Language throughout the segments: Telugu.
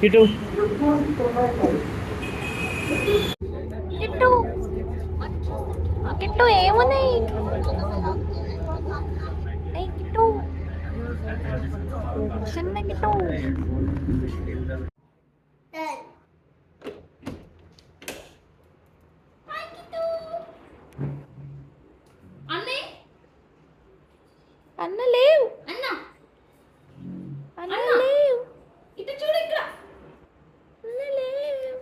ఇటు కిట్టు కిట్టు ఏమున్నాయి? ఏయ్ కిట్టు, చిన్న కిట్టు. అన్న లేవు, అన్న అన్న లేవు, ఇటు చూడు ఇక్కడ అన్న లేవు.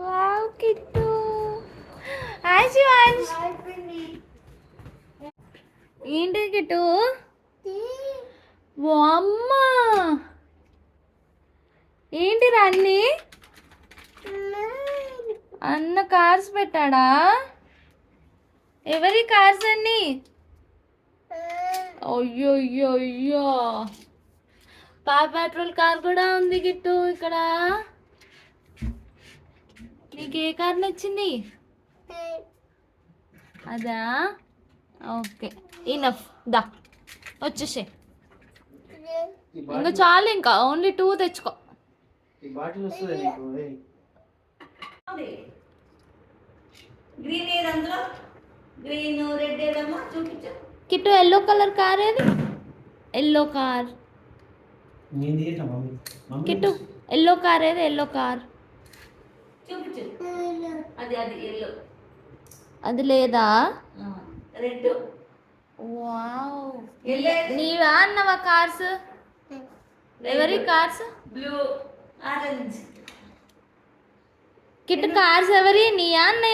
Wow Kittu, hi Shivansh. ఏంటి కిట్టు? అమ్మ ఏంటి అన్నీ? అన్న కార్స్ పెట్టాడా? ఎవరి కార్స్ అన్ని? అయ్యో అయ్యో అయ్యో, పెట్రోల్ కార్ కూడా ఉంది గిట్టు ఇక్కడ. నీకు ఏ కార్ నచ్చింది? అదా, ఓకే ఇనఫ్, దా వచ్చేసే. ఇంకా చాలు, ఇంకా ఓన్లీ 2 తెచ్చుకో. గ్రీన్ ఏది అందులో? గ్రీన్ రెడ్ ఏదమ్మా చూపించు. కిట్టు ఎల్లో కలర్ కార్ ఏది? Yellow car Kittu, yellow car ఏది? ఎల్లో కార్ చూపించు. అది అది ఎల్లో. అది లేదా? రెడ్. Wow, yellow. నీవా అన్నవా కార్స్? ఎవరి cars? Blue, orange. Kittu cars ఎవరి? నీయా అన్నయ్య?